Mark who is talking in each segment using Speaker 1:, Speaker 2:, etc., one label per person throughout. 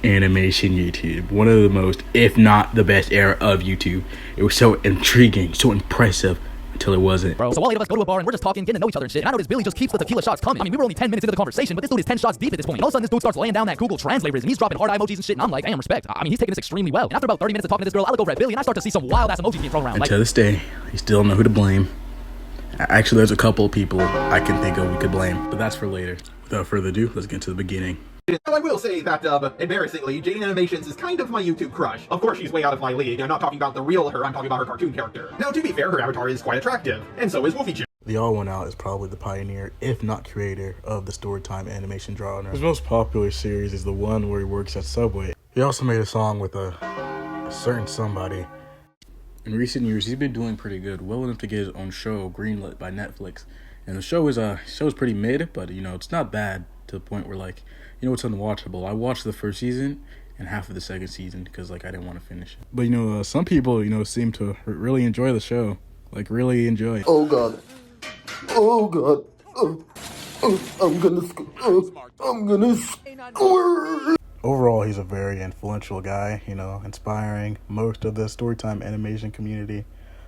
Speaker 1: animation YouTube. One of the most, if not the best era of YouTube. It was so intriguing, so impressive, until it wasn't.
Speaker 2: Bro, so all 8 of us go to a bar and we're just talking, getting to know each other and shit. And I noticed Billy just keeps the tequila shots coming. I mean, we were only 10 minutes into the conversation, but this dude is 10 shots deep at this point. And all of a sudden, this dude starts laying down that Google Translator, and he's dropping heart emojis and shit. And I'm like, damn, respect. I mean, he's taking this extremely well. And after about 30 minutes of talking to this girl, I look over at Billy and I start to see some wild ass emojis being thrown around.
Speaker 1: And to this day, he still don't know who to blame. Actually, there's a couple of people I can think of we could blame, but that's for later. Without further ado, let's get to the beginning.
Speaker 3: Now, I will say that, embarrassingly, Jane Animations is kind of my YouTube crush. Of course, she's way out of my league. I'm not talking about the real her, I'm talking about her cartoon character. Now, to be fair, her avatar is quite attractive, and so is Wolfie Jim.
Speaker 1: The All One Out is probably the pioneer, if not creator, of the Storytime animation genre. His most popular series is the one where he works at Subway. He also made a song with a certain somebody. In recent years, he's been doing pretty good, well enough to get his own show greenlit by Netflix. And the show is pretty mid, but you know, it's not bad to the point where, like, you know, it's unwatchable. I watched the first season and half of the second season because, like, I didn't want to finish it. But, you know, some people, you know, seem to really enjoy the show. Like, really enjoy it.
Speaker 4: Oh, God. Oh, God. I'm gonna squirt.
Speaker 1: Overall, he's a very influential guy, you know, inspiring most of the Storytime animation community,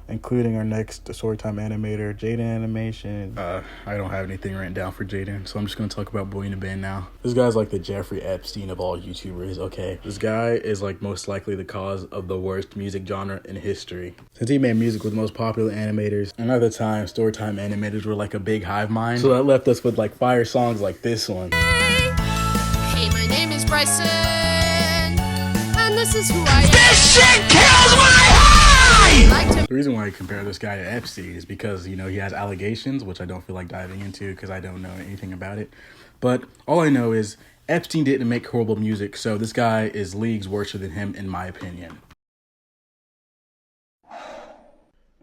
Speaker 1: including our next Storytime animator, Jaden Animation. I don't have anything written down for Jaden, so I'm just going to talk about Boy in the Band now. This guy's like the Jeffrey Epstein of all YouTubers, okay? This guy is like most likely the cause of the worst music genre in history. Since he made music with the most popular animators, and at the time, Storytime animators were like a big hive mind. So that left us with like fire songs like this one.
Speaker 5: Hey, my name is Bryson, and this is who I am.
Speaker 6: This shit kills my high!
Speaker 1: The reason why I compare this guy to Epstein is because, you know, he has allegations, which I don't feel like diving into because I don't know anything about it. But all I know is Epstein didn't make horrible music, so this guy is leagues worse than him, in my opinion.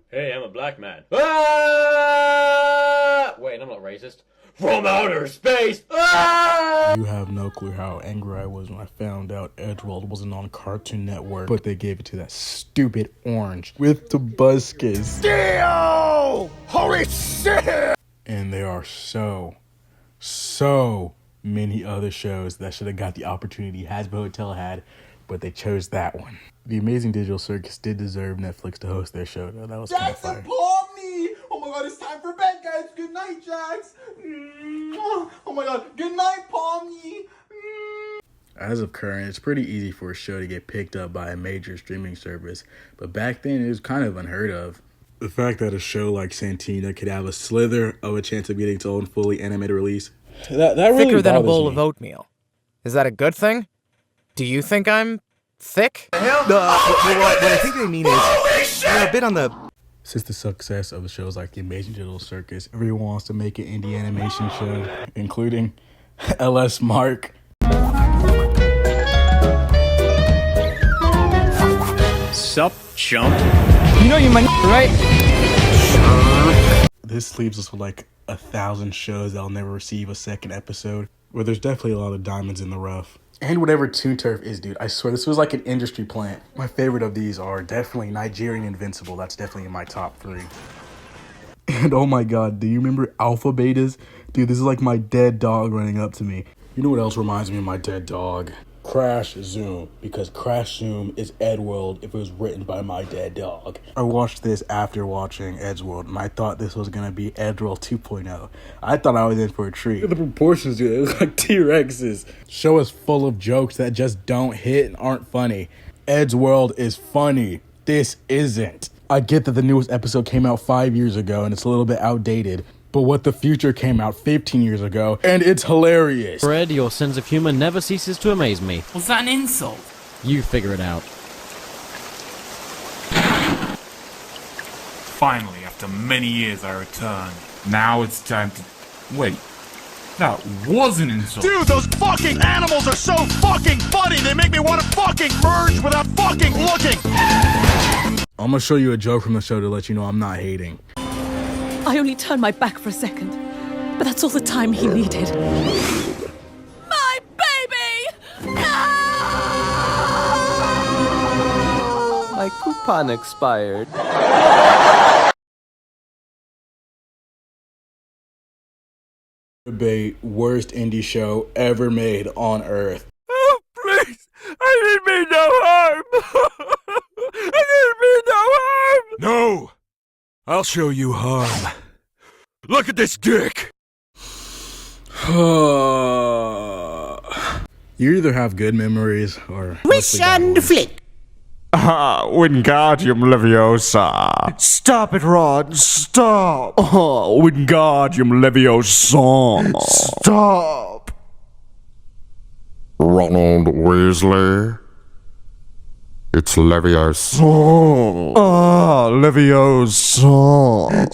Speaker 7: Hey, I'm a black man. Ah! Wait, I'm not racist. From outer space! Ah!
Speaker 1: You have no clue how angry I was when I found out Edgeworld wasn't on Cartoon Network, but they gave it to that stupid orange with the buskers.
Speaker 6: Deal! Holy shit!
Speaker 1: And there are so many other shows that should have got the opportunity Hasbro Hotel had, but they chose that one. The Amazing Digital Circus did deserve Netflix to host their show, though. That was kind of fire.
Speaker 4: Pomni! Oh my God, it's time for bed, guys. Good night, Jax. Oh my God, good night, Pomni.
Speaker 1: As of current, it's pretty easy for a show to get picked up by a major streaming service, but back then it was kind of unheard of. The fact that a show like Santina could have a slither of a chance of getting its own fully animated release, that really
Speaker 8: thicker than a
Speaker 1: bothers
Speaker 8: bowl
Speaker 1: me.
Speaker 8: of oatmeal. Is that a good thing? Do you think I'm thick?
Speaker 6: What I think they mean is, a bit on the...
Speaker 1: Since the success of the shows like The Amazing Digital Circus, everyone wants to make an indie animation show, including LS Mark.
Speaker 9: Sup, chump?
Speaker 8: You know you're my right?
Speaker 1: This leaves us with like 1,000 shows that'll never receive a second episode, where there's definitely a lot of diamonds in the rough. And whatever Toon Turf is, dude, I swear this was like an industry plant. My favorite of these are definitely Nigerian Invincible. That's definitely in my top 3. And oh my God, do you remember Alpha Betas? Dude, this is like my dead dog running up to me. You know what else reminds me of my dead dog? Crash Zoom, because Crash Zoom is Edgeworld if it was written by my dead dog. I watched this after watching Edgeworld, and I thought this was gonna be Edgeworld 2.0. I thought I was in for a treat. Look at the proportions, dude. It looks like T-Rexes. Show is full of jokes that just don't hit and aren't funny. Edgeworld is funny. This isn't. I get that the newest episode came out 5 years ago, and it's a little bit outdated. But What the Future came out 15 years ago, and it's hilarious.
Speaker 9: Fred, your sense of humor never ceases to amaze me.
Speaker 10: Was that an insult?
Speaker 9: You figure it out.
Speaker 10: Finally, after many years, I return. Now it's time to... Wait. That was an insult.
Speaker 6: Dude, those fucking animals are so fucking funny! They make me want to fucking merge without fucking looking!
Speaker 1: I'm gonna show you a joke from the show to let you know I'm not hating.
Speaker 11: I only turned my back for a second, but that's all the time he needed. My baby! No!
Speaker 12: My coupon expired.
Speaker 1: Debate worst indie show ever made on Earth.
Speaker 6: Oh, please! I'll show you harm. Look at this dick!
Speaker 1: You either have good memories or...
Speaker 13: Wish and flick.
Speaker 10: Wingardium Leviosa. Stop it, Rod. Stop.
Speaker 6: Oh, Wingardium Leviosa.
Speaker 10: Stop. Ronald Weasley. It's Leviosa. Leviosa.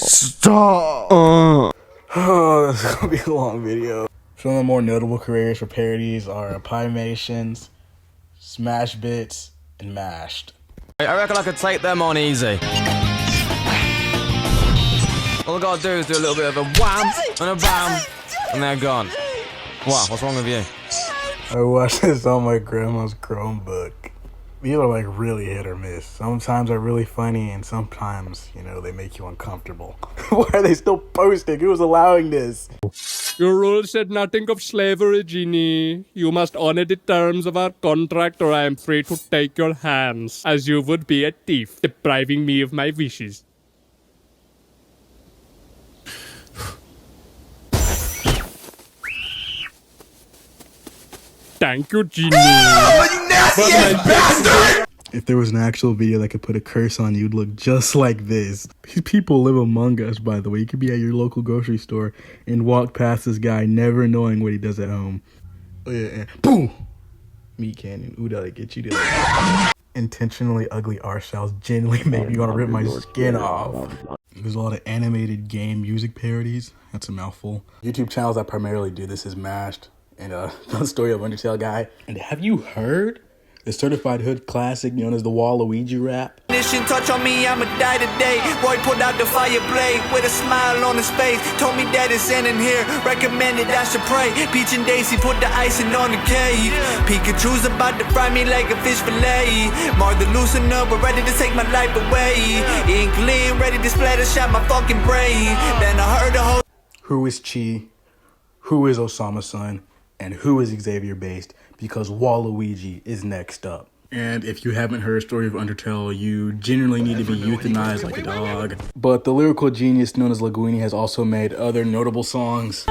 Speaker 10: Stop.
Speaker 1: Oh, this is gonna be a long video. Some of the more notable careers for parodies are Pimations, Smash Bits, and Mashed.
Speaker 14: I reckon I could take them on easy. All I gotta do is do a little bit of a wham and a bam, and they're gone. Wow, what's wrong with you?
Speaker 1: I watched this on my grandma's Chromebook. These are like really hit or miss. Sometimes they're really funny and sometimes, you know, they make you uncomfortable. Why are they still posting? Who's allowing this?
Speaker 15: Your rule said nothing of slavery, Genie. You must honor the terms of our contract or I am free to take your hands, as you would be a thief, depriving me of my wishes. Thank you, Genie.
Speaker 4: You nasty ass bastard!
Speaker 1: If there was an actual video that could put a curse on you, it'd look just like this. These people live among us, by the way. You could be at your local grocery store and walk past this guy never knowing what he does at home. Oh yeah, and boom! Meat cannon. Ooh, that'll get you to intentionally ugly art styles genuinely make me want to rip my skin off. There's a lot of animated game music parodies. That's a mouthful. YouTube channels that primarily do this is Mashed and the Story of Undertale guy. And have you heard the certified hood classic known as the Waluigi rap?
Speaker 16: Touch on me, I'ma die today. Roy pulled out the fire blade with a smile on his face. Told me that it's in here. Recommended I should pray. Peach and Daisy put the icing on the cake. Pikachu's about to fry me like a fish fillet. Martha loosen up, but ready to take my life away. Inkling, ready to splatter, shot my fucking brain. Then I heard the whole.
Speaker 1: Who is Chi? Who is Osama-san? And who is Xavier based? Because Waluigi is next up. And if you haven't heard Story of Undertale, you genuinely need to be euthanized like a dog. But the lyrical genius known as LHUGUENY has also made other notable songs.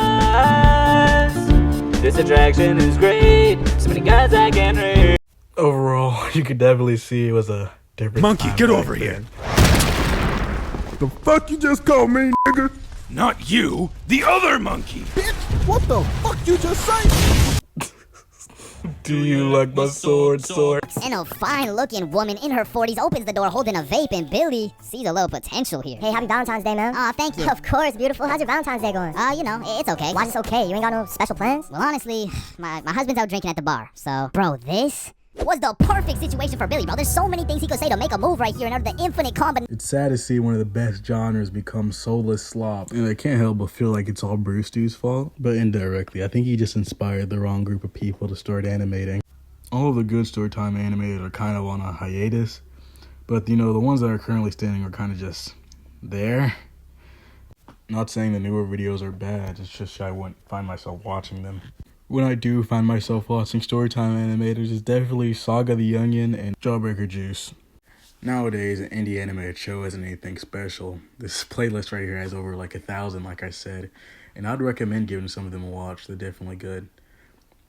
Speaker 17: This attraction is great. So many guys I can read.
Speaker 1: Overall, you could definitely see it was a different
Speaker 6: Monkey,
Speaker 1: time
Speaker 6: get
Speaker 1: back
Speaker 6: over
Speaker 1: then.
Speaker 6: here. The fuck you just called me, nigga? Not you, the other monkey.
Speaker 4: Bitch, what the fuck you just say?
Speaker 1: Do you like my sword?
Speaker 18: And a fine-looking woman in her 40s opens the door holding a vape, and Billy sees a little potential here.
Speaker 19: Hey, happy Valentine's Day, man.
Speaker 18: Aw, thank you.
Speaker 19: Of course, beautiful. How's your Valentine's Day going?
Speaker 18: You know, it's okay.
Speaker 19: Why's it okay? You ain't got no special plans?
Speaker 18: Well, honestly, my husband's out drinking at the bar, so... Bro, this was the perfect situation for Billy, bro. There's so many things he could say to make a move right here in order to infinite combo.
Speaker 1: It's sad to see one of the best genres become soulless slop. And I can't help but feel like it's all Bruce Du's fault. But indirectly, I think he just inspired the wrong group of people to start animating. All of the good Storytime animators are kind of on a hiatus. But, you know, the ones that are currently standing are kind of just there. Not saying the newer videos are bad, it's just I wouldn't find myself watching them. When I do find myself watching Storytime animators, it's definitely Saga the Onion and Jawbreaker Juice. Nowadays, an indie animated show isn't anything special. This playlist right here has over like 1,000, like I said. And I'd recommend giving some of them a watch, they're definitely good.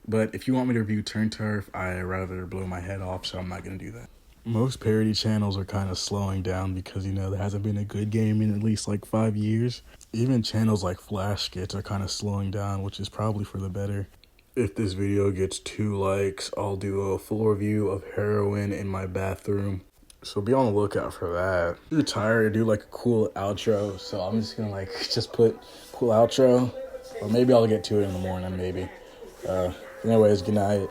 Speaker 1: But if you want me to review Turn Turf, I'd rather blow my head off, so I'm not going to do that. Most parody channels are kind of slowing down because, you know, there hasn't been a good game in at least like 5 years. Even channels like Flash Skits are kind of slowing down, which is probably for the better. If this video gets 2 likes, I'll do a full review of heroin in my bathroom. So be on the lookout for that. If you're tired, do like a cool outro. So I'm just going to like just put cool outro. Or maybe I'll get to it in the morning, maybe. Anyways, good night.